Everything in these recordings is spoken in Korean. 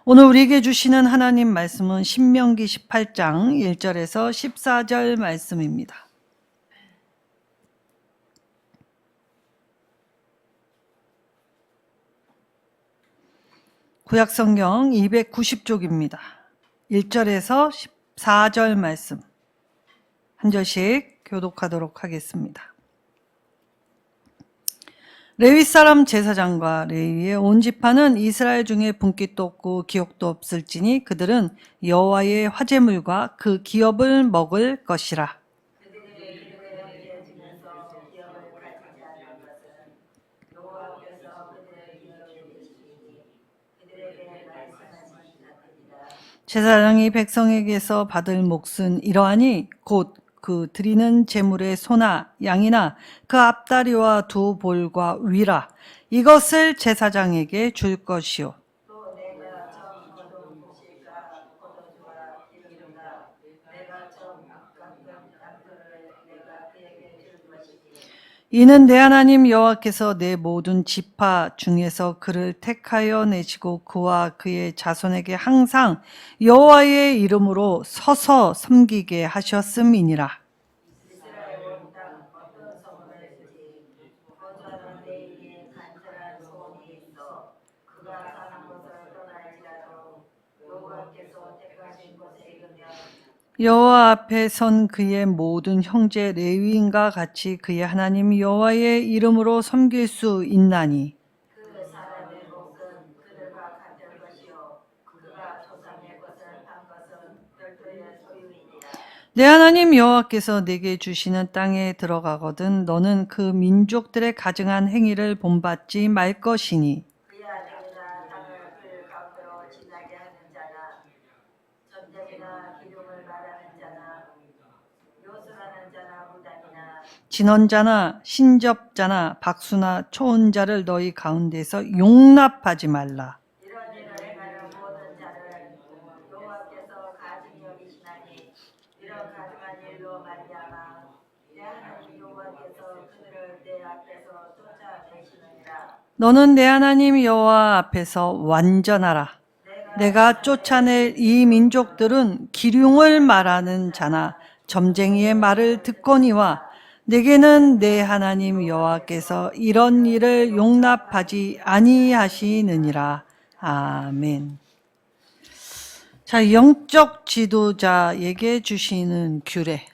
오늘 우리에게 주시는 하나님 말씀은 신명기 18장 1절에서 14절 말씀입니다. 구약성경 290쪽입니다. 1절에서 14절 말씀 한 절씩 교독하도록 하겠습니다. 레위 사람 제사장과 레위의 온 지파는 이스라엘 중에 분깃도 없고 기업도 없을지니 그들은 여호와의 화제물과 그 기업을 먹을 것이라. 제사장이 백성에게서 받을 몫은 이러하니 곧 그 드리는 제물의 소나 양이나 그 앞다리와 두 볼과 위라 이것을 제사장에게 줄 것이요. 이는 내 하나님 여호와께서 내 모든 지파 중에서 그를 택하여 내시고 그와 그의 자손에게 항상 여호와의 이름으로 서서 섬기게 하셨음이니라. 여호와 앞에 선 그의 모든 형제 레위인과 같이 그의 하나님 여호와의 이름으로 섬길 수 있나니 그 사람의 몫은 그들과 같을 것이요 그가 조상의 것을 한 것은 별도의 소유이니라. 내 하나님 여호와께서 내게 주시는 땅에 들어가거든 너는 그 민족들의 가증한 행위를 본받지 말 것이니 그의 아들이나 땅을 그 가운데로 지나게 하는 자나 전쟁이나 기름을 말하는 자나 요술하는 자나 무당이나 진언자나 신접자나 박수나 초혼자를 너희 가운데서 용납하지 말라. 이런 일을 행하는 모든 자를 여호와께서 가증히 여기시나니 이런 가증한 일로 말미암아 내 하나님 여호와께서 그들을 내 앞에서 쫓아내시느니라. 너는 내 하나님 여호와 앞에서 완전하라. 내가 쫓아낼 이 민족들은 기륭을 말하는 자나 점쟁이의 말을 듣거니와 내게는 내 하나님 여호와께서 이런 일을 용납하지 아니하시느니라. 아멘. 자, 영적 지도자에게 주시는 규례.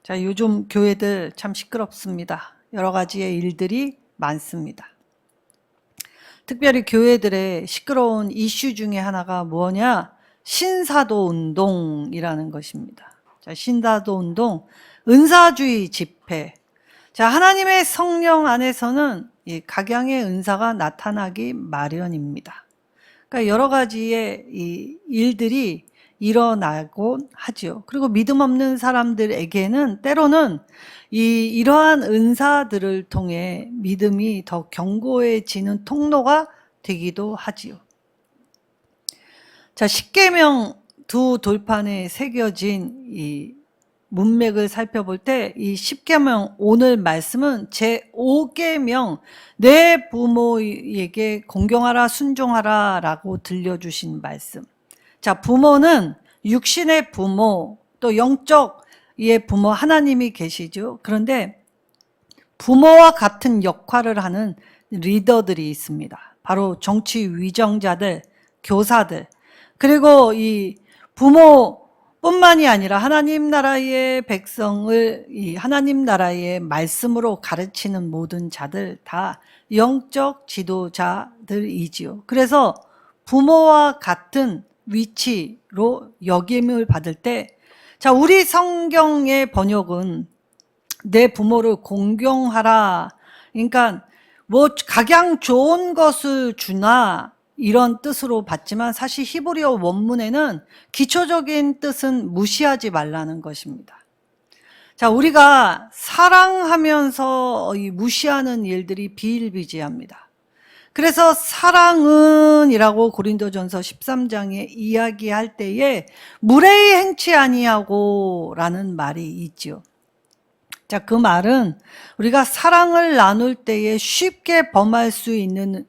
자, 요즘 교회들 참 시끄럽습니다. 여러 가지의 일들이 많습니다. 특별히 교회들의 시끄러운 이슈 중에 하나가 뭐냐? 신사도 운동이라는 것입니다. 자, 신사도 운동, 은사주의 집회. 자, 하나님의 성령 안에서는 이 각양의 은사가 나타나기 마련입니다. 그러니까 여러 가지의 이 일들이 일어나곤 하죠. 그리고 믿음 없는 사람들에게는 때로는 이러한 은사들을 통해 믿음이 더 견고해지는 통로가 되기도 하지요. 자, 십계명 두 돌판에 새겨진 이 문맥을 살펴볼 때 이 십계명 오늘 말씀은 제5계명 내 부모에게 공경하라 순종하라 라고 들려주신 말씀. 자, 부모는 육신의 부모 또 영적의 부모 하나님이 계시죠. 그런데 부모와 같은 역할을 하는 리더들이 있습니다. 바로 정치 위정자들, 교사들, 그리고 이 부모뿐만이 아니라 하나님 나라의 백성을 이 하나님 나라의 말씀으로 가르치는 모든 자들 다 영적 지도자들이지요. 그래서 부모와 같은 위치로 역임을 받을 때, 자, 우리 성경의 번역은 내 부모를 공경하라. 그러니까 뭐 각양 좋은 것을 주나 이런 뜻으로 봤지만 사실 히브리어 원문에는 기초적인 뜻은 무시하지 말라는 것입니다. 자, 우리가 사랑하면서 이 무시하는 일들이 비일비재합니다. 그래서 사랑은 이라고 고린도전서 13장에 이야기할 때에 무례히 행치 아니하고 라는 말이 있죠. 자, 그 말은 우리가 사랑을 나눌 때에 쉽게 범할 수 있는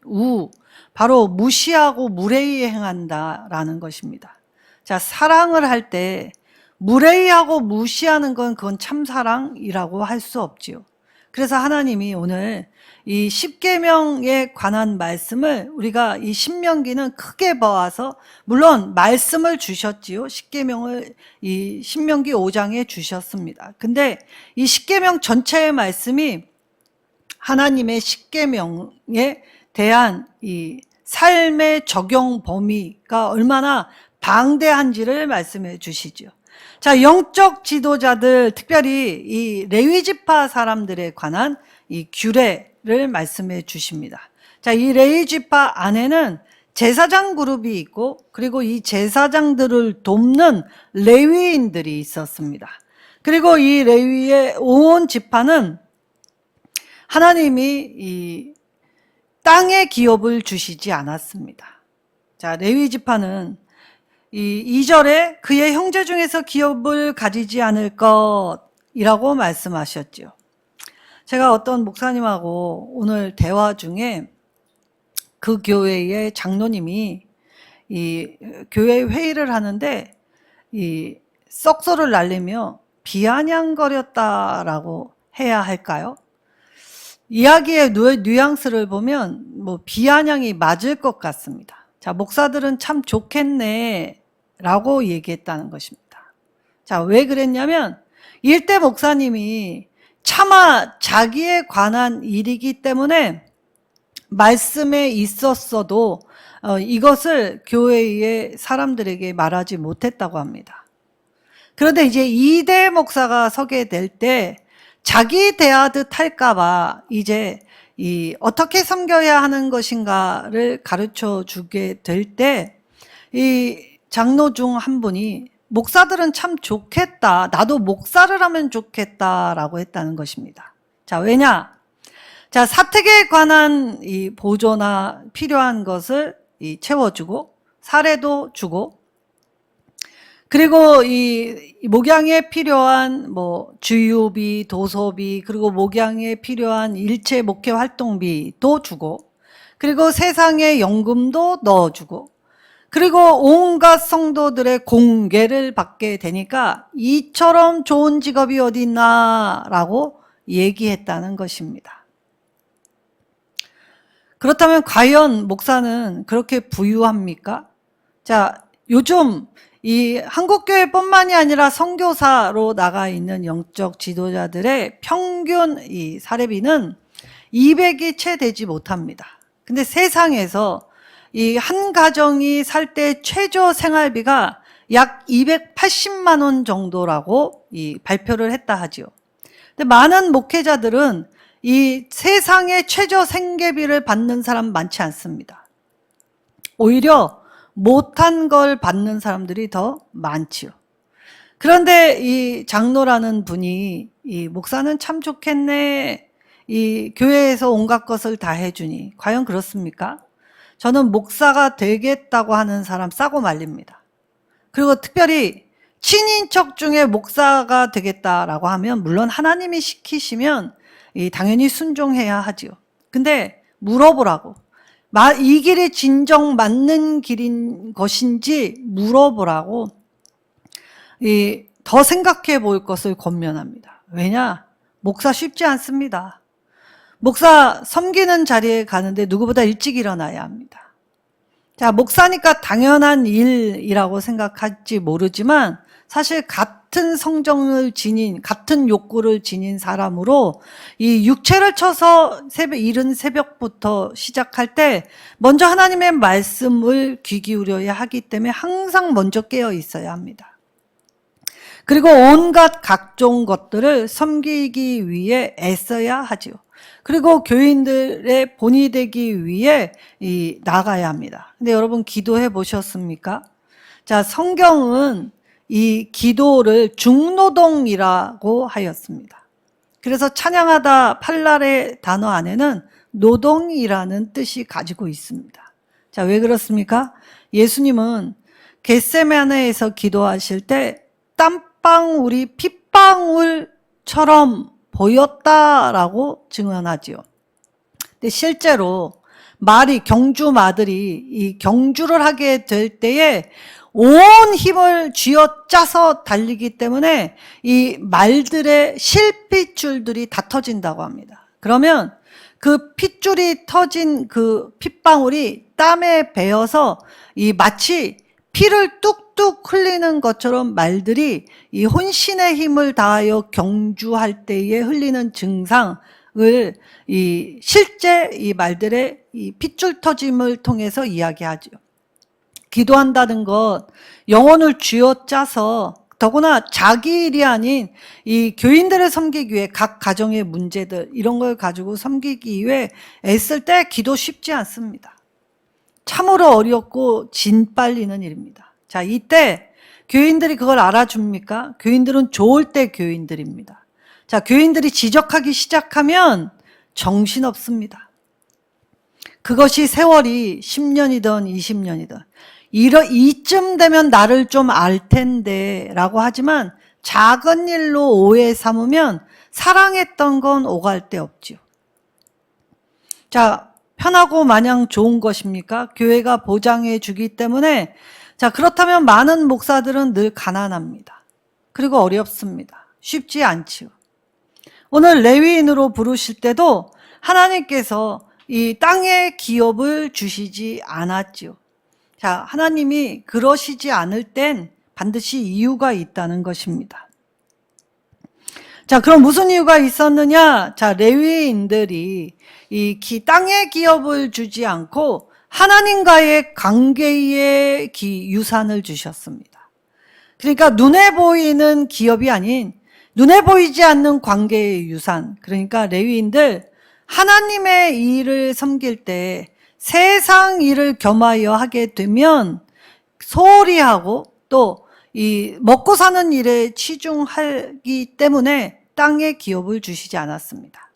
바로 무시하고 무례히 행한다라는 것입니다. 자, 사랑을 할 때 무례히하고 무시하는 건 그건 참사랑이라고 할 수 없지요. 그래서 하나님이 오늘 이 십계명에 관한 말씀을 우리가 이 신명기는 크게 봐서, 물론 말씀을 주셨지요. 십계명을 이 신명기 5장에 주셨습니다. 근데 이 십계명 전체의 말씀이 하나님의 십계명에 대한 이 삶의 적용 범위가 얼마나 방대한지를 말씀해 주시죠. 자, 영적 지도자들, 특별히 이 레위 지파 사람들에 관한 이 규례를 말씀해 주십니다. 자, 이 레위 지파 안에는 제사장 그룹이 있고, 그리고 이 제사장들을 돕는 레위인들이 있었습니다. 그리고 이 레위의 온 지파는 하나님이 이 땅의 기업을 주시지 않았습니다. 자, 레위 지파는 이 2절에 그의 형제 중에서 기업을 가지지 않을 것이라고 말씀하셨죠. 제가 어떤 목사님하고 오늘 대화 중에 그 교회의 장로님이 이 교회 회의를 하는데 이 썩소를 날리며 비아냥거렸다라고 해야 할까요? 이야기의 뉘앙스를 보면 뭐 비아냥이 맞을 것 같습니다. 자, 목사들은 참 좋겠네 라고 얘기했다는 것입니다. 자, 왜 그랬냐면 일대 목사님이 차마 자기에 관한 일이기 때문에 말씀에 있었어도 이것을 교회의 사람들에게 말하지 못했다고 합니다. 그런데 이제 이대 목사가 서게 될 때 자기 대하듯 할까봐 이제 어떻게 섬겨야 하는 것인가를 가르쳐 주게 될 때 이 장로 중 한 분이 목사들은 참 좋겠다. 나도 목사를 하면 좋겠다라고 했다는 것입니다. 자, 왜냐? 자, 사택에 관한 이 보조나 필요한 것을 채워주고, 사례도 주고, 그리고 이 목양에 필요한 뭐 주유비, 도소비, 그리고 목양에 필요한 일체 목회 활동비도 주고, 그리고 세상의 연금도 넣어주고, 그리고 온갖 성도들의 공개를 받게 되니까 이처럼 좋은 직업이 어디 있나라고 얘기했다는 것입니다. 그렇다면 과연 목사는 그렇게 부유합니까? 자, 요즘 이 한국교회뿐만이 아니라 선교사로 나가 있는 영적 지도자들의 평균 이 사례비는 200이 채 되지 못합니다. 근데 세상에서 이 한 가정이 살 때 최저 생활비가 약 280만 원 정도라고 이 발표를 했다 하지요. 근데 많은 목회자들은 이 세상의 최저 생계비를 받는 사람 많지 않습니다. 오히려 못한 걸 받는 사람들이 더 많지요. 그런데 이 장로라는 분이 이 목사는 참 좋겠네. 이 교회에서 온갖 것을 다 해주니 과연 그렇습니까? 저는 목사가 되겠다고 하는 사람 싸고 말립니다. 그리고 특별히 친인척 중에 목사가 되겠다라고 하면 물론 하나님이 시키시면 당연히 순종해야 하지요. 근데 물어보라고. 이 길이 진정 맞는 길인 것인지 물어보라고 더 생각해 볼 것을 권면합니다. 왜냐? 목사 쉽지 않습니다. 목사 섬기는 자리에 가는데 누구보다 일찍 일어나야 합니다. 자, 목사니까 당연한 일이라고 생각할지 모르지만 사실 같은 성정을 지닌, 같은 욕구를 지닌 사람으로 이 육체를 쳐서 이른 새벽부터 시작할 때 먼저 하나님의 말씀을 귀 기울여야 하기 때문에 항상 먼저 깨어 있어야 합니다. 그리고 온갖 각종 것들을 섬기기 위해 애써야 하지요. 그리고 교인들의 본이 되기 위해 나가야 합니다. 근데 여러분 기도해 보셨습니까? 자, 성경은 이 기도를 중노동이라고 하였습니다. 그래서 찬양하다 팔날의 단어 안에는 노동이라는 뜻이 가지고 있습니다. 자, 왜 그렇습니까? 예수님은 겟세마네에서 기도하실 때 땀방울이 핏방울처럼 보였다라고 증언하지요. 근데 실제로 말이 경주 마들이 이 경주를 하게 될 때에 온 힘을 쥐어짜서 달리기 때문에 이 말들의 실핏줄들이 다 터진다고 합니다. 그러면 그 핏줄이 터진 그 핏방울이 땀에 배어서 이 마치 피를 뚝뚝 흘리는 것처럼 말들이 이 혼신의 힘을 다하여 경주할 때에 흘리는 증상을 이 실제 이 말들의 이 핏줄 터짐을 통해서 이야기하죠. 기도한다는 것, 영혼을 쥐어짜서 더구나 자기 일이 아닌 이 교인들을 섬기기 위해 각 가정의 문제들 이런 걸 가지고 섬기기 위해 애쓸 때 기도 쉽지 않습니다. 참으로 어렵고 진 빨리는 일입니다. 자, 이때 교인들이 그걸 알아줍니까? 교인들은 좋을 때 교인들입니다. 자, 교인들이 지적하기 시작하면 정신없습니다. 그것이 세월이 10년이든 20년이든 이쯤 되면 나를 좀 알 텐데 라고 하지만 작은 일로 오해 삼으면 사랑했던 건 오갈 데 없지요. 자, 편하고 마냥 좋은 것입니까? 교회가 보장해 주기 때문에. 자, 그렇다면 많은 목사들은 늘 가난합니다. 그리고 어렵습니다. 쉽지 않지요. 오늘 레위인으로 부르실 때도 하나님께서 이 땅의 기업을 주시지 않았지요. 자, 하나님이 그러시지 않을 땐 반드시 이유가 있다는 것입니다. 자, 그럼 무슨 이유가 있었느냐? 자, 레위인들이 이 땅의 기업을 주지 않고 하나님과의 관계의 유산을 주셨습니다. 그러니까 눈에 보이는 기업이 아닌 눈에 보이지 않는 관계의 유산. 그러니까 레위인들 하나님의 일을 섬길 때 세상 일을 겸하여 하게 되면 소홀히 하고 또 이 먹고 사는 일에 치중하기 때문에 땅의 기업을 주시지 않았습니다.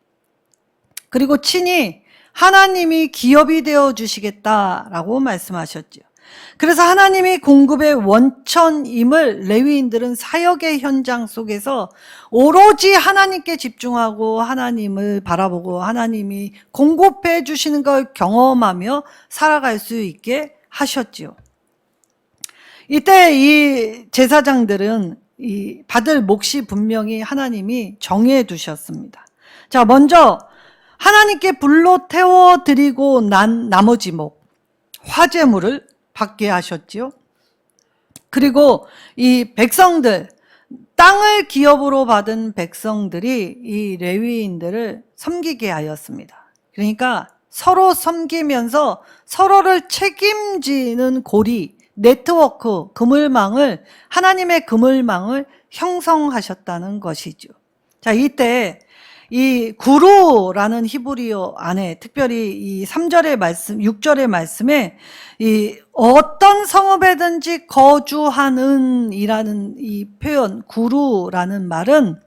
그리고 친히 하나님이 기업이 되어 주시겠다라고 말씀하셨죠. 그래서 하나님이 공급의 원천임을 레위인들은 사역의 현장 속에서 오로지 하나님께 집중하고 하나님을 바라보고 하나님이 공급해 주시는 걸 경험하며 살아갈 수 있게 하셨지요. 이때 이 제사장들은 이 받을 몫이 분명히 하나님이 정해 두셨습니다. 자, 먼저 하나님께 불로 태워 드리고 난 나머지 목 화제물을 받게 하셨지요. 그리고 이 백성들, 땅을 기업으로 받은 백성들이 이 레위인들을 섬기게 하였습니다. 그러니까 서로 섬기면서 서로를 책임지는 고리, 네트워크, 그물망을, 하나님의 그물망을 형성하셨다는 것이죠. 자, 이때 이 구루라는 히브리어 안에 특별히 이 3절의 말씀, 6절의 말씀에 이 어떤 성읍에든지 거주하는 이라는 이 표현, 구루라는 말은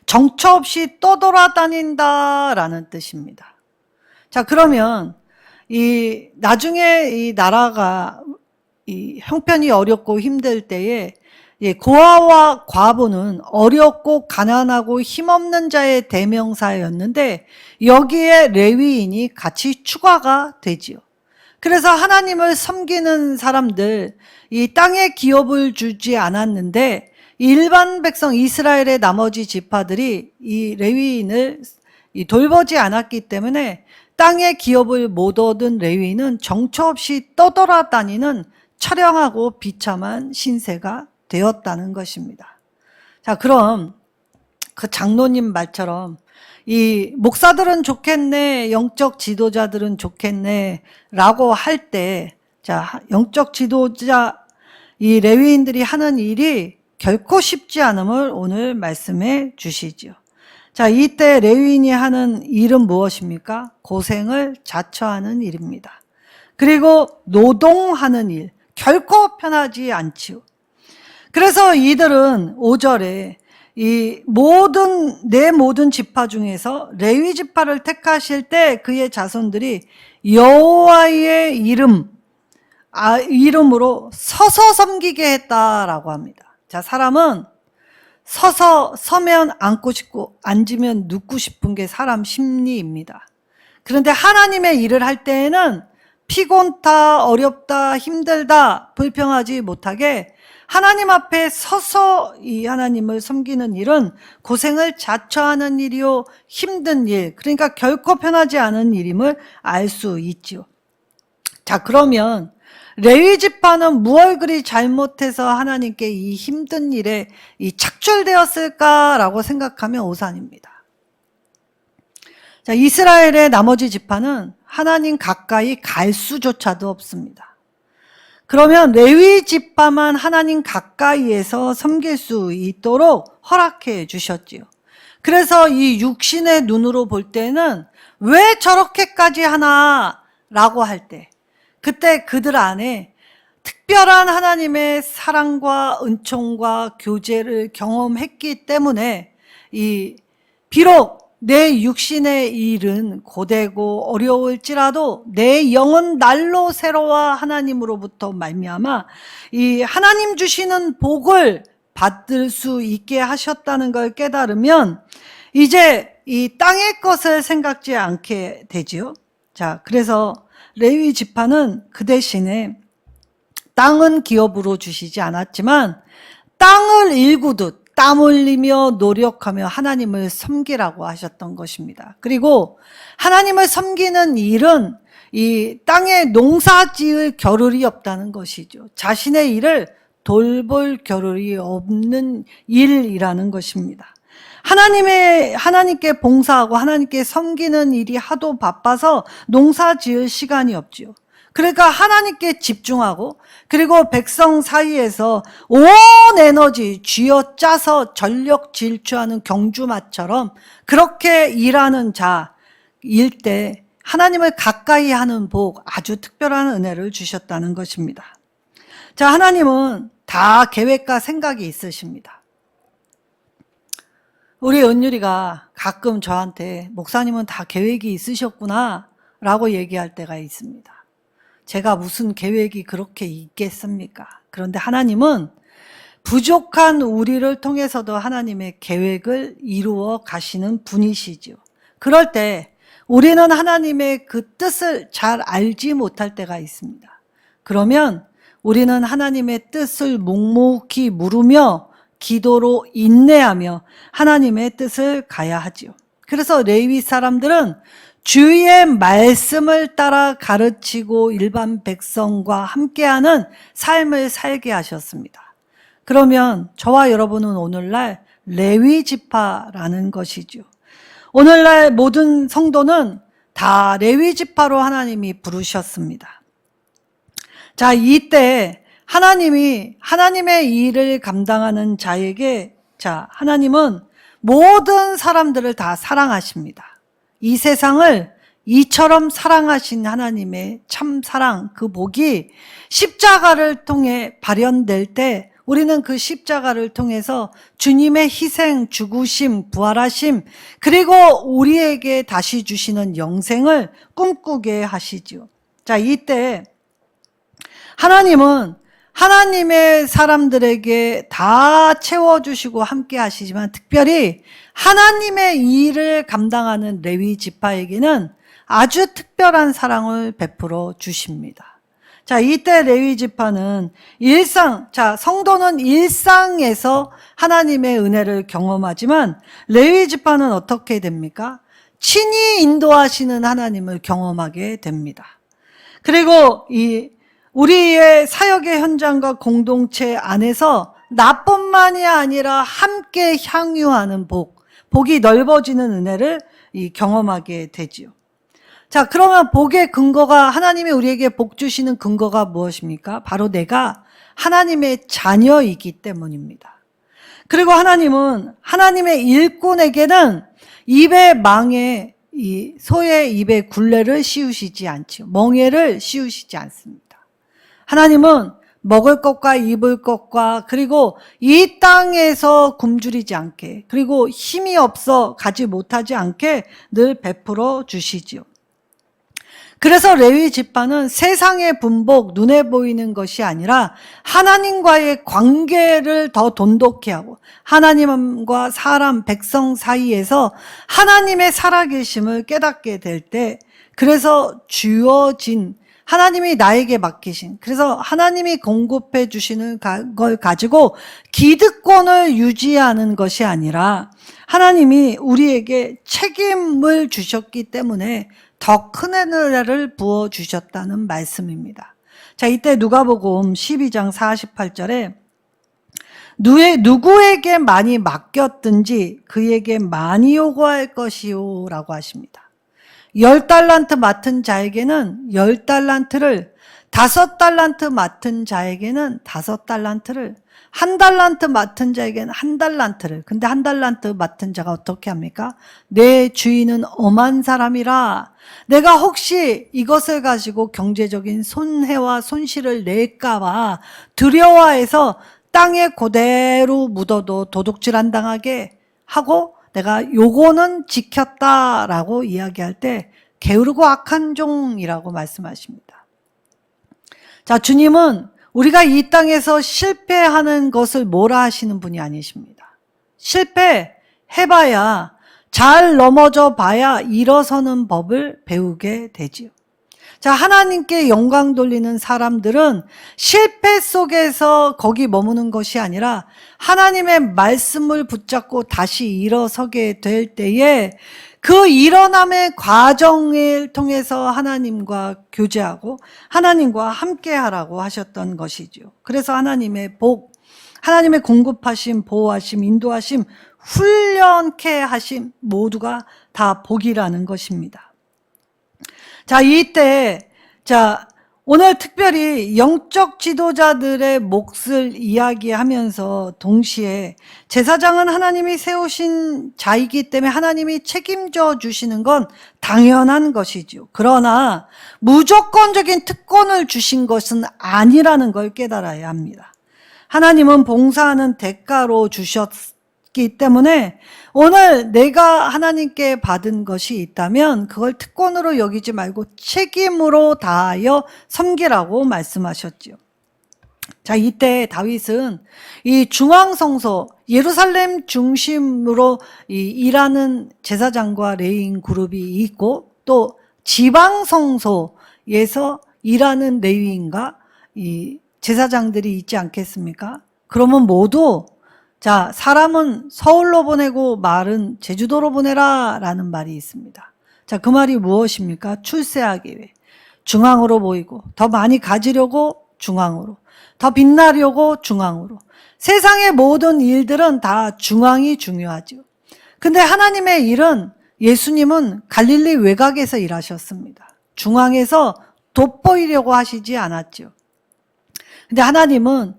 정처 없이 떠돌아다닌다라는 뜻입니다. 자, 그러면 이 나중에 이 나라가 이 형편이 어렵고 힘들 때에 고아와 과부는 어렵고 가난하고 힘없는 자의 대명사였는데 여기에 레위인이 같이 추가가 되지요. 그래서 하나님을 섬기는 사람들, 이 땅에 기업을 주지 않았는데 일반 백성 이스라엘의 나머지 지파들이 이 레위인을 돌보지 않았기 때문에 땅의 기업을 못 얻은 레위인은 정처 없이 떠돌아다니는 처량하고 비참한 신세가 되었다는 것입니다. 자, 그럼 그 장로님 말처럼 이 목사들은 좋겠네, 영적 지도자들은 좋겠네 라고 할 때, 자, 영적 지도자 이 레위인들이 하는 일이 결코 쉽지 않음을 오늘 말씀해 주시죠. 자, 이때 레위인이 하는 일은 무엇입니까? 고생을 자처하는 일입니다. 그리고 노동하는 일, 결코 편하지 않지요. 그래서 이들은 5절에 이 내 모든 지파 중에서 레위 지파를 택하실 때 그의 자손들이 여호와의 이름으로 서서 섬기게 했다라고 합니다. 자, 사람은 서면 앉고 싶고 앉으면 눕고 싶은 게 사람 심리입니다. 그런데 하나님의 일을 할 때에는 피곤다, 어렵다, 힘들다, 불평하지 못하게 하나님 앞에 서서 이 하나님을 섬기는 일은 고생을 자처하는 일이요, 힘든 일, 그러니까 결코 편하지 않은 일임을 알 수 있지요. 자, 그러면 레위 지파는 무얼 그리 잘못해서 하나님께 이 힘든 일에 이 착출되었을까라고 생각하면 오산입니다. 자, 이스라엘의 나머지 지파는 하나님 가까이 갈 수조차도 없습니다. 그러면 레위 지파만 하나님 가까이에서 섬길 수 있도록 허락해 주셨지요. 그래서 이 육신의 눈으로 볼 때는 왜 저렇게까지 하나 라고 할 때, 그때 그들 안에 특별한 하나님의 사랑과 은총과 교제를 경험했기 때문에 비록 내 육신의 일은 고되고 어려울지라도 내 영은 날로 새로와 하나님으로부터 말미암아 이 하나님 주시는 복을 받을 수 있게 하셨다는 걸 깨달으면 이제 이 땅의 것을 생각지 않게 되지요. 자, 그래서 레위 지파는 그 대신에 땅은 기업으로 주시지 않았지만 땅을 일구듯 땀 흘리며 노력하며 하나님을 섬기라고 하셨던 것입니다. 그리고 하나님을 섬기는 일은 이 땅에 농사 지을 겨를이 없다는 것이죠. 자신의 일을 돌볼 겨를이 없는 일이라는 것입니다. 하나님께 봉사하고 하나님께 섬기는 일이 하도 바빠서 농사 지을 시간이 없지요. 그러니까 하나님께 집중하고 그리고 백성 사이에서 온 에너지 쥐어짜서 전력 질주하는 경주마처럼 그렇게 일하는 자일 때 하나님을 가까이 하는 복, 아주 특별한 은혜를 주셨다는 것입니다. 자, 하나님은 다 계획과 생각이 있으십니다. 우리 은율이가 가끔 저한테 목사님은 다 계획이 있으셨구나 라고 얘기할 때가 있습니다. 제가 무슨 계획이 그렇게 있겠습니까? 그런데 하나님은 부족한 우리를 통해서도 하나님의 계획을 이루어 가시는 분이시죠. 그럴 때 우리는 하나님의 그 뜻을 잘 알지 못할 때가 있습니다. 그러면 우리는 하나님의 뜻을 묵묵히 물으며 기도로 인내하며 하나님의 뜻을 가야 하지요. 그래서 레위 사람들은 주의 말씀을 따라 가르치고 일반 백성과 함께하는 삶을 살게 하셨습니다. 그러면 저와 여러분은 오늘날 레위 지파라는 것이죠. 오늘날 모든 성도는 다 레위 지파로 하나님이 부르셨습니다. 자, 이때 하나님이 하나님의 일을 감당하는 자에게 하나님은 모든 사람들을 다 사랑하십니다. 이 세상을 이처럼 사랑하신 하나님의 참 사랑, 그 복이 십자가를 통해 발현될 때 우리는 그 십자가를 통해서 주님의 희생, 죽으심, 부활하심, 그리고 우리에게 다시 주시는 영생을 꿈꾸게 하시죠. 자, 이때 하나님은 하나님의 사람들에게 다 채워주시고 함께 하시지만 특별히 하나님의 일을 감당하는 레위 지파에게는 아주 특별한 사랑을 베풀어 주십니다. 자, 이때 레위 지파는 성도는 일상에서 하나님의 은혜를 경험하지만 레위 지파는 어떻게 됩니까? 친히 인도하시는 하나님을 경험하게 됩니다. 그리고 우리의 사역의 현장과 공동체 안에서 나뿐만이 아니라 함께 향유하는 복이 넓어지는 은혜를 경험하게 되지요. 자, 그러면 복의 근거가, 하나님이 우리에게 복 주시는 근거가 무엇입니까? 바로 내가 하나님의 자녀이기 때문입니다. 그리고 하나님은 하나님의 일꾼에게는 소의 입에 굴레를 씌우시지 않지요. 멍에를 씌우시지 않습니다. 하나님은 먹을 것과 입을 것과 그리고 이 땅에서 굶주리지 않게 그리고 힘이 없어 가지 못하지 않게 늘 베풀어 주시지요. 그래서 레위 지파는 세상의 분복, 눈에 보이는 것이 아니라 하나님과의 관계를 더 돈독히 하고 하나님과 사람, 백성 사이에서 하나님의 살아계심을 깨닫게 될 때 그래서 주어진 하나님이 나에게 맡기신, 그래서 하나님이 공급해 주시는 걸 가지고 기득권을 유지하는 것이 아니라 하나님이 우리에게 책임을 주셨기 때문에 더 큰 은혜를 부어주셨다는 말씀입니다. 자, 이때 누가복음 12장 48절에 누구에게 많이 맡겼든지 그에게 많이 요구할 것이요 라고 하십니다. 10달란트 맡은 자에게는 10달란트를, 5달란트 맡은 자에게는 5달란트를, 1달란트 맡은 자에게는 1달란트를. 근데 1달란트 맡은 자가 어떻게 합니까? 내 주인은 엄한 사람이라 내가 혹시 이것을 가지고 경제적인 손해와 손실을 낼까봐 두려워해서 땅에 그대로 묻어도 도둑질 안 당하게 하고 내가 요거는 지켰다라고 이야기할 때 게으르고 악한 종이라고 말씀하십니다. 자, 주님은 우리가 이 땅에서 실패하는 것을 뭐라 하시는 분이 아니십니다. 실패해봐야, 잘 넘어져 봐야 일어서는 법을 배우게 되지요. 자, 하나님께 영광 돌리는 사람들은 실패 속에서 거기 머무는 것이 아니라 하나님의 말씀을 붙잡고 다시 일어서게 될 때에 그 일어남의 과정을 통해서 하나님과 교제하고 하나님과 함께하라고 하셨던 것이죠. 그래서 하나님의 복, 하나님의 공급하심, 보호하심, 인도하심, 훈련케 하심 모두가 다 복이라는 것입니다. 자, 이때, 자, 오늘 특별히 영적 지도자들의 몫을 이야기하면서 동시에 제사장은 하나님이 세우신 자이기 때문에 하나님이 책임져 주시는 건 당연한 것이죠. 그러나 무조건적인 특권을 주신 것은 아니라는 걸 깨달아야 합니다. 하나님은 봉사하는 대가로 주셨기 때문에 오늘 내가 하나님께 받은 것이 있다면 그걸 특권으로 여기지 말고 책임으로 다하여 섬기라고 말씀하셨죠. 자, 이때 다윗은 이 중앙성소 예루살렘 중심으로 일하는 제사장과 레위인 그룹이 있고 또 지방성소에서 일하는 레위인과 이 제사장들이 있지 않겠습니까? 그러면 모두 자, 사람은 서울로 보내고 말은 제주도로 보내라 라는 말이 있습니다. 자, 그 말이 무엇입니까? 출세하기 위해 중앙으로 보이고 더 많이 가지려고 중앙으로, 더 빛나려고 중앙으로. 세상의 모든 일들은 다 중앙이 중요하죠. 근데 하나님의 일은, 예수님은 갈릴리 외곽에서 일하셨습니다. 중앙에서 돋보이려고 하시지 않았죠. 근데 하나님은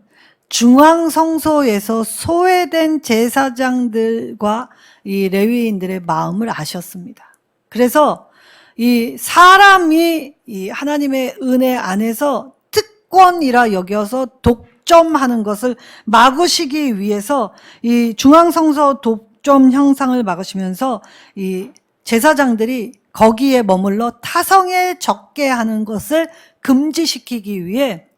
중앙성소에서 소외된 제사장들과 이 레위인들의 마음을 아셨습니다. 그래서 이 사람이 이 하나님의 은혜 안에서 특권이라 여겨서 독점하는 것을 막으시기 위해서 이 중앙성소 독점 형상을 막으시면서 이 제사장들이 거기에 머물러 타성에 적게 하는 것을 금지시키기 위해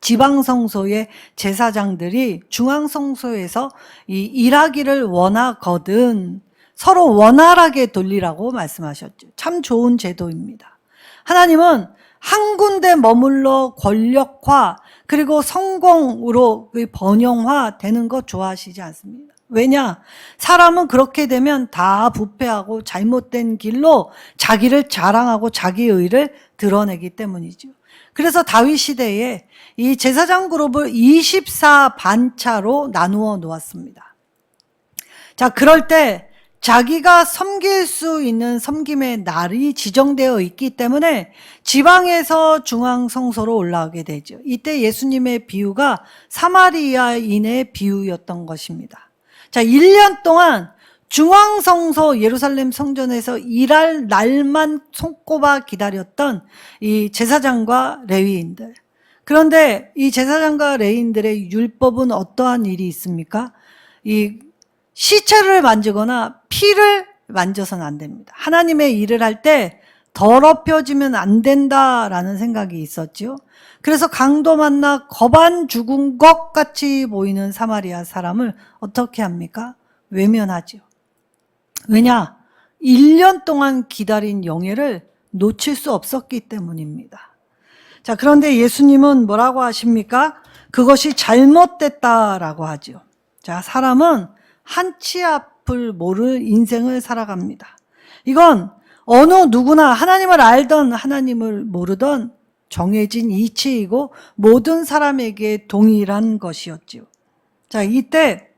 지방성소의 제사장들이 중앙성소에서 이 일하기를 원하거든 서로 원활하게 돌리라고 말씀하셨죠. 참 좋은 제도입니다. 하나님은 한 군데 머물러 권력화 그리고 성공으로 번영화 되는 거 좋아하시지 않습니다. 왜냐? 사람은 그렇게 되면 다 부패하고 잘못된 길로 자기를 자랑하고 자기 의를 드러내기 때문이죠. 그래서 다윗 시대에 이 제사장 그룹을 24반차로 나누어 놓았습니다. 자, 그럴 때 자기가 섬길 수 있는 섬김의 날이 지정되어 있기 때문에 지방에서 중앙성소로 올라오게 되죠. 이때 예수님의 비유가 사마리아인의 비유였던 것입니다. 자, 1년 동안 중앙성소 예루살렘 성전에서 일할 날만 손꼽아 기다렸던 이 제사장과 레위인들. 그런데 이 제사장과 레위인들의 율법은 어떠한 일이 있습니까? 이 시체를 만지거나 피를 만져서는 안 됩니다. 하나님의 일을 할 때 더럽혀지면 안 된다라는 생각이 있었죠. 그래서 강도 만나 거반 죽은 것 같이 보이는 사마리아 사람을 어떻게 합니까? 외면하죠. 왜냐? 1년 동안 기다린 영예를 놓칠 수 없었기 때문입니다. 자, 그런데 예수님은 뭐라고 하십니까? 그것이 잘못됐다라고 하죠. 자, 사람은 한치 앞을 모를 인생을 살아갑니다. 이건 어느 누구나 하나님을 알던 하나님을 모르던 정해진 이치이고 모든 사람에게 동일한 것이었지요. 자, 이때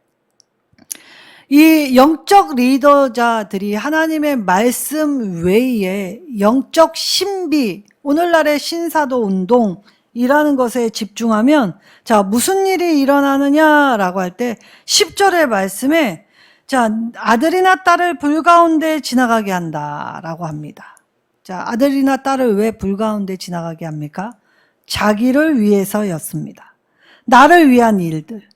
이 영적 리더자들이 하나님의 말씀 외에 영적 신비, 오늘날의 신사도 운동이라는 것에 집중하면, 자, 무슨 일이 일어나느냐라고 할 때 10절의 말씀에, 자, 아들이나 딸을 불 가운데 지나가게 한다라고 합니다. 자, 아들이나 딸을 왜 불 가운데 지나가게 합니까? 자기를 위해서였습니다. 나를 위한 일들.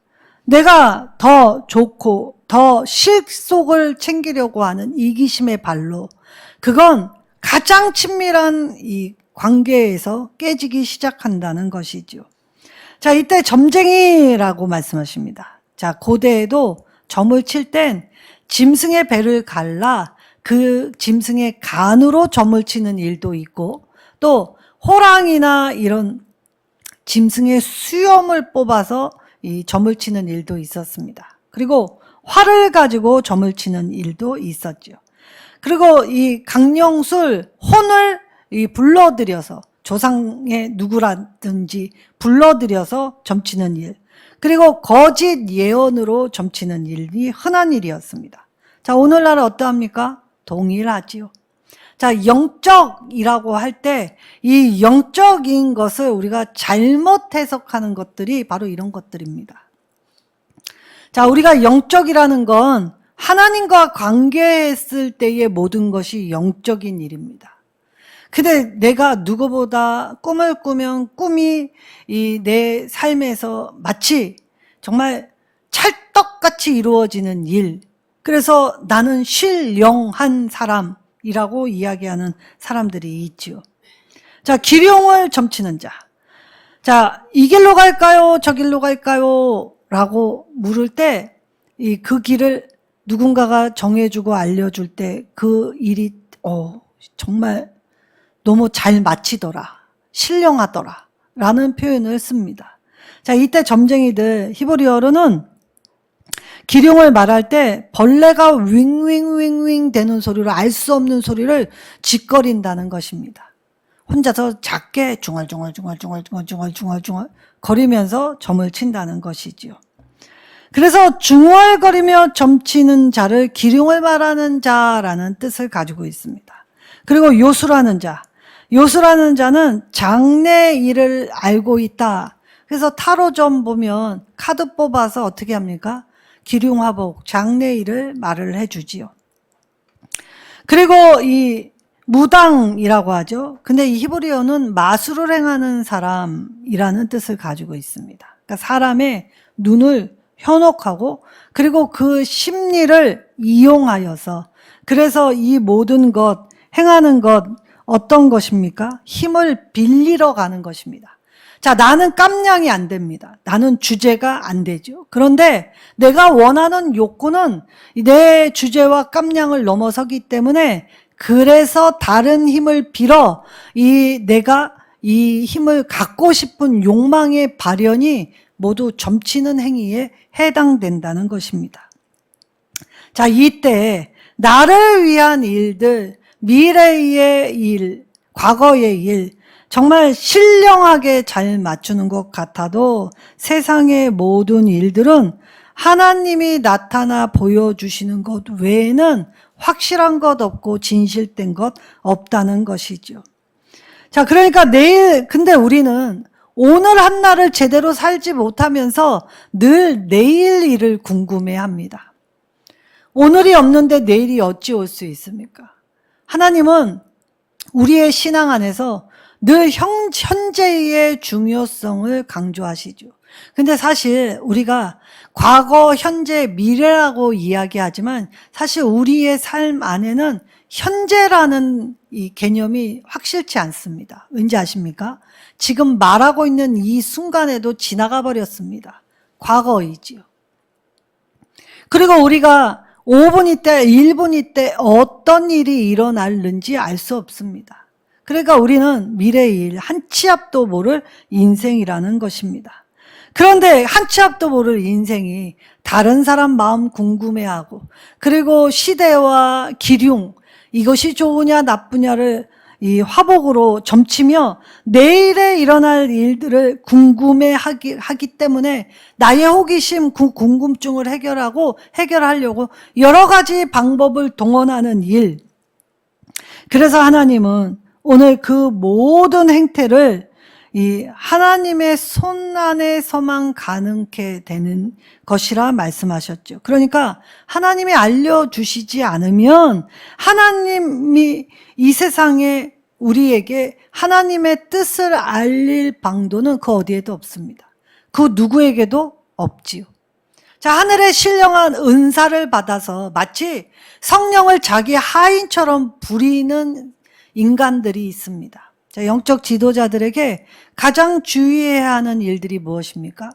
내가 더 좋고 더 실속을 챙기려고 하는 이기심의 발로, 그건 가장 친밀한 이 관계에서 깨지기 시작한다는 것이죠. 자, 이때 점쟁이라고 말씀하십니다. 자, 고대에도 점을 칠 땐 짐승의 배를 갈라 그 짐승의 간으로 점을 치는 일도 있고, 또 호랑이나 이런 짐승의 수염을 뽑아서 이 점을 치는 일도 있었습니다. 그리고 활을 가지고 점을 치는 일도 있었죠. 그리고 이 강령술, 혼을 불러들여서 조상의 누구라든지 불러들여서 점치는 일, 그리고 거짓 예언으로 점치는 일이 흔한 일이었습니다. 자, 오늘날은 어떠합니까? 동일하지요. 자, 영적이라고 할 때 이 영적인 것을 우리가 잘못 해석하는 것들이 바로 이런 것들입니다. 자, 우리가 영적이라는 건 하나님과 관계했을 때의 모든 것이 영적인 일입니다. 근데 내가 누구보다 꿈을 꾸면 꿈이 이 내 삶에서 마치 정말 찰떡같이 이루어지는 일, 그래서 나는 신령한 사람이라고 이야기하는 사람들이 있지요. 자, 기룡을 점치는 자. 자, 이 길로 갈까요? 저 길로 갈까요? 라고 물을 때, 그 길을 누군가가 정해주고 알려줄 때 그 일이, 정말 너무 잘 마치더라. 신령하더라. 라는 표현을 씁니다. 자, 이때 점쟁이들, 히브리어로는 기룡을 말할 때 벌레가 윙윙윙윙 되는 소리로, 알 수 없는 소리를 짓거린다는 것입니다. 혼자서 작게 중얼중얼 거리면서 점을 친다는 것이지요. 그래서 중얼거리며 점치는 자를 기룡을 말하는 자라는 뜻을 가지고 있습니다. 그리고 요술하는 자. 요술하는 자는 장래 일을 알고 있다. 그래서 타로점 보면 카드 뽑아서 어떻게 합니까? 기륭화복, 장래일을 말을 해주지요. 그리고 이 무당이라고 하죠. 근데 이 히브리어는 마술을 행하는 사람이라는 뜻을 가지고 있습니다. 그러니까 사람의 눈을 현혹하고, 그리고 그 심리를 이용하여서, 그래서 이 모든 것, 행하는 것, 어떤 것입니까? 힘을 빌리러 가는 것입니다. 자, 나는 깜냥이 안 됩니다. 나는 주제가 안 되죠. 그런데 내가 원하는 욕구는 내 주제와 깜냥을 넘어서기 때문에, 그래서 다른 힘을 빌어 내가 이 힘을 갖고 싶은 욕망의 발현이 모두 점치는 행위에 해당된다는 것입니다. 자, 이때 나를 위한 일들, 미래의 일, 과거의 일, 정말 신령하게 잘 맞추는 것 같아도 세상의 모든 일들은 하나님이 나타나 보여주시는 것 외에는 확실한 것 없고 진실된 것 없다는 것이죠. 자, 그러니까 근데 우리는 오늘 한날을 제대로 살지 못하면서 늘 내일 일을 궁금해 합니다. 오늘이 없는데 내일이 어찌 올 수 있습니까? 하나님은 우리의 신앙 안에서 늘 현재의 중요성을 강조하시죠. 근데 사실 우리가 과거, 현재, 미래라고 이야기하지만 사실 우리의 삶 안에는 현재라는 이 개념이 확실치 않습니다. 왠지 아십니까? 지금 말하고 있는 이 순간에도 지나가 버렸습니다. 과거이지요. 그리고 우리가 5분 있대, 1분 있대 어떤 일이 일어날는지 알 수 없습니다. 그러니까 우리는 미래의 일, 한 치 앞도 모를 인생이라는 것입니다. 그런데 한 치 앞도 모를 인생이 다른 사람 마음 궁금해하고, 그리고 시대와 기륭, 이것이 좋으냐 나쁘냐를 이 화복으로 점치며 내일에 일어날 일들을 궁금해하기 때문에 나의 호기심, 궁금증을 해결하려고 여러 가지 방법을 동원하는 일. 그래서 하나님은 오늘 그 모든 행태를 이 하나님의 손 안에서만 가능케 되는 것이라 말씀하셨죠. 그러니까 하나님이 알려주시지 않으면 하나님이 이 세상에 우리에게 하나님의 뜻을 알릴 방도는 그 어디에도 없습니다. 그 누구에게도 없지요. 자, 하늘의 신령한 은사를 받아서 마치 성령을 자기 하인처럼 부리는 인간들이 있습니다. 자, 영적 지도자들에게 가장 주의해야 하는 일들이 무엇입니까?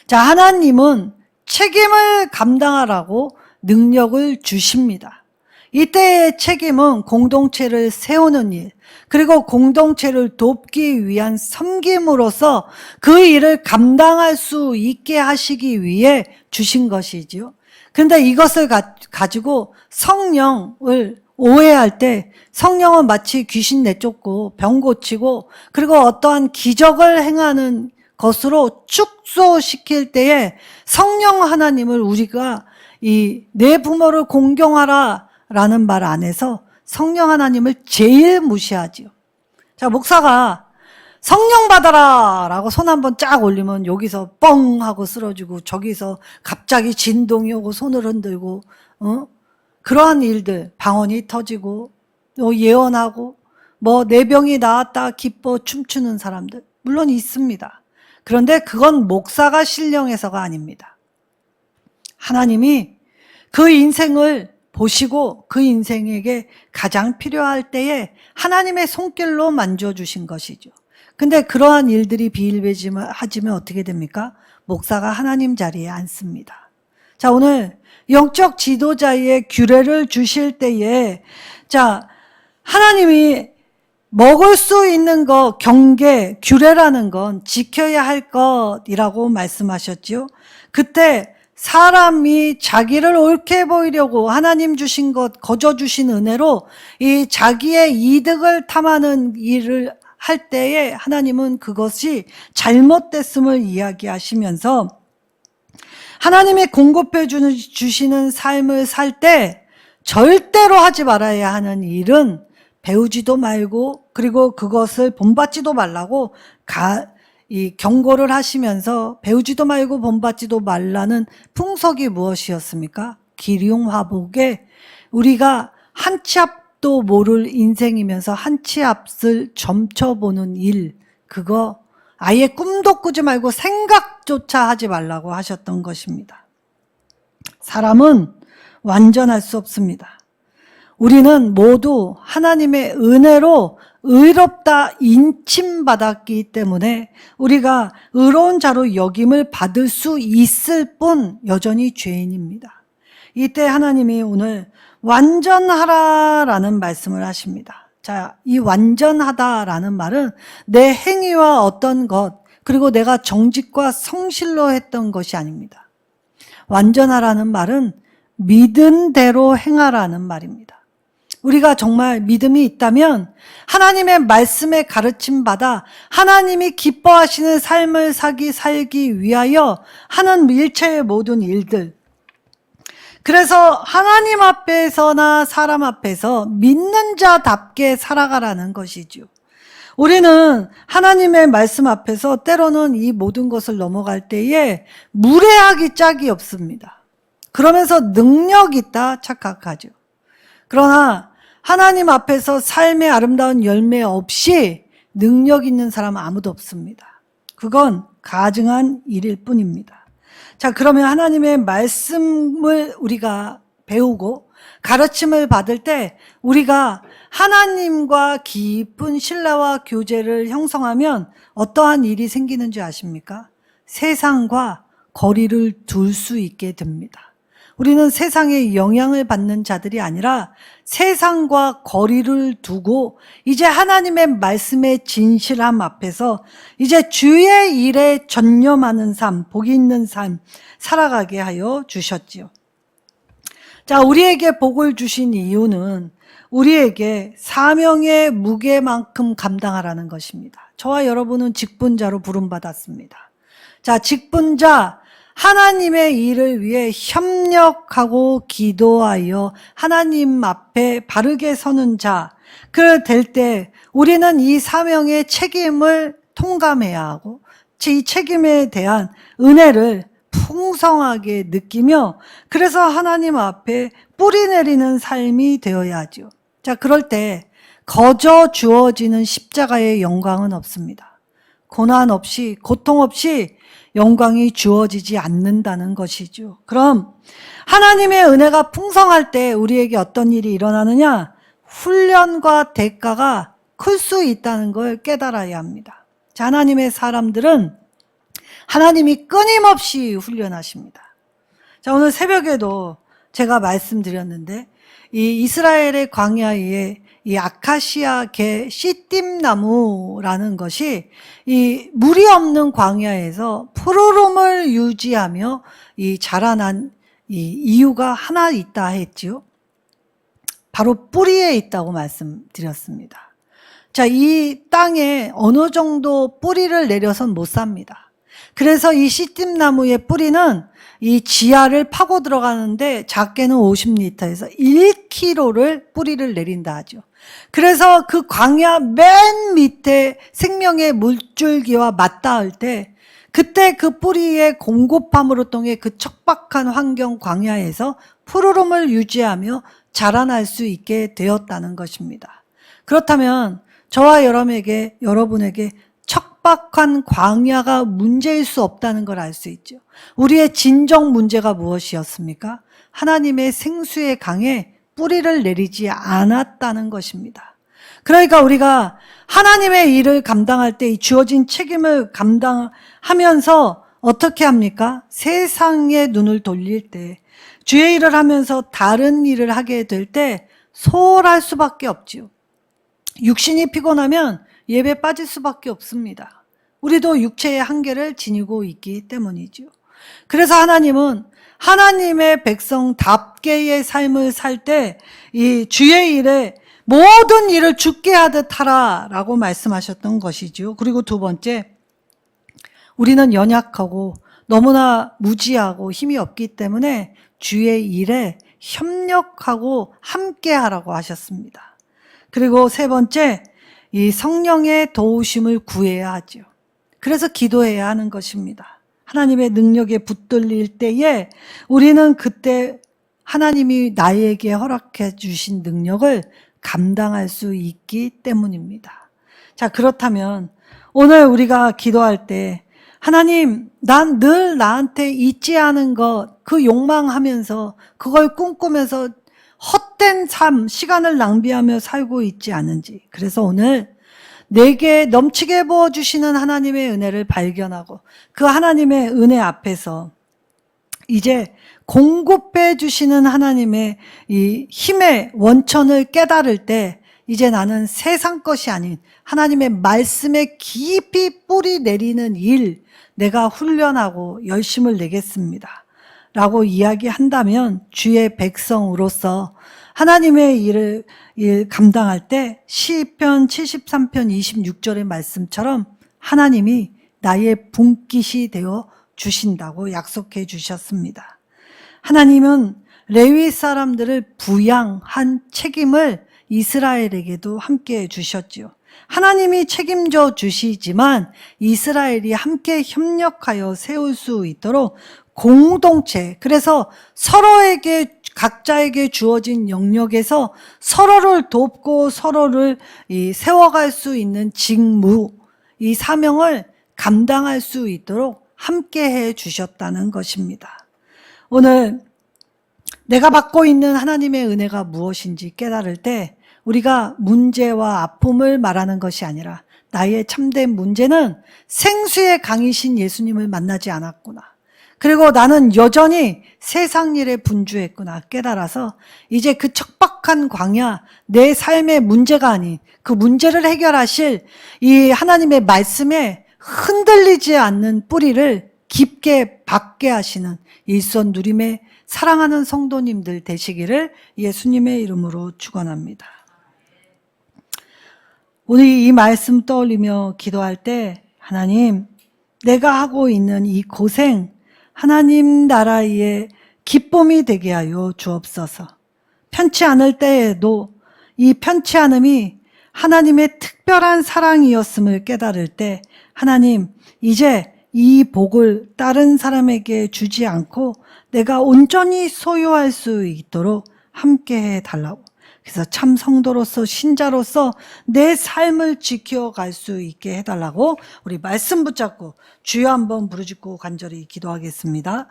자, 하나님은 책임을 감당하라고 능력을 주십니다. 이때의 책임은 공동체를 세우는 일, 그리고 공동체를 돕기 위한 섬김으로써 그 일을 감당할 수 있게 하시기 위해 주신 것이지요. 그런데 이것을 가지고 성령을 오해할 때 성령은 마치 귀신 내쫓고 병 고치고 그리고 어떠한 기적을 행하는 것으로 축소시킬 때에 성령 하나님을 우리가 내 부모를 공경하라 라는 말 안에서 성령 하나님을 제일 무시하지요. 자, 목사가 성령 받아라 라고 손 한번 쫙 올리면 여기서 뻥 하고 쓰러지고 저기서 갑자기 진동이 오고 손을 흔들고 그러한 일들, 방언이 터지고 예언하고 내 병이 나았다 기뻐 춤추는 사람들 물론 있습니다. 그런데 그건 목사가 신령해서가 아닙니다. 하나님이 그 인생을 보시고 그 인생에게 가장 필요할 때에 하나님의 손길로 만져주신 것이죠. 근데 그러한 일들이 비일비재하지면 어떻게 됩니까? 목사가 하나님 자리에 앉습니다. 자, 오늘 영적 지도자의 규례를 주실 때에 자, 하나님이 먹을 수 있는 것, 경계, 규례라는 건 지켜야 할 것이라고 말씀하셨지요. 그때 사람이 자기를 옳게 보이려고 하나님 주신 것, 거저 주신 은혜로 이 자기의 이득을 탐하는 일을 할 때에 하나님은 그것이 잘못됐음을 이야기하시면서 하나님이 공급해 주시는 삶을 살 때 절대로 하지 말아야 하는 일은 배우지도 말고 그리고 그것을 본받지도 말라고 경고를 하시면서 배우지도 말고 본받지도 말라는 풍속이 무엇이었습니까? 기륭화복에 우리가 한 치 앞도 모를 인생이면서 한 치 앞을 점쳐보는 일, 그거 아예 꿈도 꾸지 말고 생각조차 하지 말라고 하셨던 것입니다. 사람은 완전할 수 없습니다. 우리는 모두 하나님의 은혜로 의롭다 인침받았기 때문에 우리가 의로운 자로 여김을 받을 수 있을 뿐 여전히 죄인입니다. 이때 하나님이 오늘 완전하라라는 말씀을 하십니다. 자, 이 완전하다라는 말은 내 행위와 어떤 것 그리고 내가 정직과 성실로 했던 것이 아닙니다. 완전하라는 말은 믿은 대로 행하라는 말입니다. 우리가 정말 믿음이 있다면 하나님의 말씀에 가르침 받아 하나님이 기뻐하시는 삶을 살기 위하여 하는 일체의 모든 일들, 그래서 하나님 앞에서나 사람 앞에서 믿는 자답게 살아가라는 것이죠. 우리는 하나님의 말씀 앞에서 때로는 이 모든 것을 넘어갈 때에 무례하기 짝이 없습니다. 그러면서 능력 있다 착각하죠. 그러나 하나님 앞에서 삶의 아름다운 열매 없이 능력 있는 사람은 아무도 없습니다. 그건 가증한 일일 뿐입니다. 자, 그러면 하나님의 말씀을 우리가 배우고 가르침을 받을 때 우리가 하나님과 깊은 신뢰와 교제를 형성하면 어떠한 일이 생기는 줄 아십니까? 세상과 거리를 둘 수 있게 됩니다. 우리는 세상의 영향을 받는 자들이 아니라 세상과 거리를 두고 이제 하나님의 말씀의 진실함 앞에서 이제 주의 일에 전념하는 삶, 복이 있는 삶 살아가게 하여 주셨지요. 자, 우리에게 복을 주신 이유는 우리에게 사명의 무게만큼 감당하라는 것입니다. 저와 여러분은 직분자로 부름받았습니다. 자, 직분자, 하나님의 일을 위해 협력하고 기도하여 하나님 앞에 바르게 서는 자, 그 될 때 우리는 이 사명의 책임을 통감해야 하고 이 책임에 대한 은혜를 풍성하게 느끼며 그래서 하나님 앞에 뿌리 내리는 삶이 되어야 하죠. 자, 그럴 때 거저 주어지는 십자가의 영광은 없습니다. 고난 없이, 고통 없이 영광이 주어지지 않는다는 것이죠. 그럼 하나님의 은혜가 풍성할 때 우리에게 어떤 일이 일어나느냐? 훈련과 대가가 클 수 있다는 걸 깨달아야 합니다. 자, 하나님의 사람들은 하나님이 끊임없이 훈련하십니다. 자, 오늘 새벽에도 제가 말씀드렸는데 이 이스라엘의 광야에 이 아카시아 개 씨띠나무라는 것이 이 물이 없는 광야에서 푸르름을 유지하며 이 자라난 이 이유가 하나 있다 했지요. 바로 뿌리에 있다고 말씀드렸습니다. 자, 이 땅에 어느 정도 뿌리를 내려선 못 삽니다. 그래서 이 씨띠나무의 뿌리는 이 지하를 파고 들어가는데 작게는 50m에서 1km를 뿌리를 내린다 하죠. 그래서 그 광야 맨 밑에 생명의 물줄기와 맞닿을 때 그때 그 뿌리의 공급함으로 통해 그 척박한 환경 광야에서 푸르름을 유지하며 자라날 수 있게 되었다는 것입니다. 그렇다면 저와 여러분에게 척박한 광야가 문제일 수 없다는 걸 알 수 있죠. 우리의 진정 문제가 무엇이었습니까? 하나님의 생수의 강에 뿌리를 내리지 않았다는 것입니다. 그러니까 우리가 하나님의 일을 감당할 때 이 주어진 책임을 감당하면서 어떻게 합니까? 세상의 눈을 돌릴 때, 주의 일을 하면서 다른 일을 하게 될 때 소홀할 수밖에 없지요. 육신이 피곤하면 예배 빠질 수밖에 없습니다. 우리도 육체의 한계를 지니고 있기 때문이죠. 그래서 하나님은 하나님의 백성답게의 삶을 살 때 이 주의 일에 모든 일을 죽게 하듯 하라라고 말씀하셨던 것이죠. 그리고 두 번째, 우리는 연약하고 너무나 무지하고 힘이 없기 때문에 주의 일에 협력하고 함께 하라고 하셨습니다. 그리고 세 번째, 이 성령의 도우심을 구해야 하죠. 그래서 기도해야 하는 것입니다. 하나님의 능력에 붙들릴 때에 우리는 그때 하나님이 나에게 허락해 주신 능력을 감당할 수 있기 때문입니다. 자, 그렇다면 오늘 우리가 기도할 때 하나님, 난 늘 나한테 있지 않은 것, 그 욕망하면서 그걸 꿈꾸면서 헛된 삶, 시간을 낭비하며 살고 있지 않은지. 그래서 오늘 내게 넘치게 부어주시는 하나님의 은혜를 발견하고 그 하나님의 은혜 앞에서 이제 공급해 주시는 하나님의 이 힘의 원천을 깨달을 때 이제 나는 세상 것이 아닌 하나님의 말씀에 깊이 뿌리 내리는 일, 내가 훈련하고 열심을 내겠습니다 라고 이야기한다면 주의 백성으로서 하나님의 일을 감당할 때 시편 73편 26절의 말씀처럼 하나님이 나의 분깃이 되어 주신다고 약속해 주셨습니다. 하나님은 레위 사람들을 부양한 책임을 이스라엘에게도 함께 주셨지요. 하나님이 책임져 주시지만 이스라엘이 함께 협력하여 세울 수 있도록 공동체, 그래서 서로에게 각자에게 주어진 영역에서 서로를 돕고 서로를 세워갈 수 있는 직무, 이 사명을 감당할 수 있도록 함께 해 주셨다는 것입니다. 오늘 내가 받고 있는 하나님의 은혜가 무엇인지 깨달을 때 우리가 문제와 아픔을 말하는 것이 아니라 나의 참된 문제는 생수의 강이신 예수님을 만나지 않았구나. 그리고 나는 여전히 세상 일에 분주했구나 깨달아서 이제 그 척박한 광야, 내 삶의 문제가 아닌 그 문제를 해결하실 이 하나님의 말씀에 흔들리지 않는 뿌리를 깊게 박게 하시는 일선 누림의 사랑하는 성도님들 되시기를 예수님의 이름으로 축원합니다. 우리 이 말씀 떠올리며 기도할 때 하나님, 내가 하고 있는 이 고생 하나님 나라의 기쁨이 되게 하여 주옵소서. 편치 않을 때에도 이 편치 않음이 하나님의 특별한 사랑이었음을 깨달을 때 하나님, 이제 이 복을 다른 사람에게 주지 않고 내가 온전히 소유할 수 있도록 함께 해달라고. 그래서 참 성도로서 신자로서 내 삶을 지켜갈 수 있게 해달라고 우리 말씀 붙잡고 주여 한번 부르짖고 간절히 기도하겠습니다.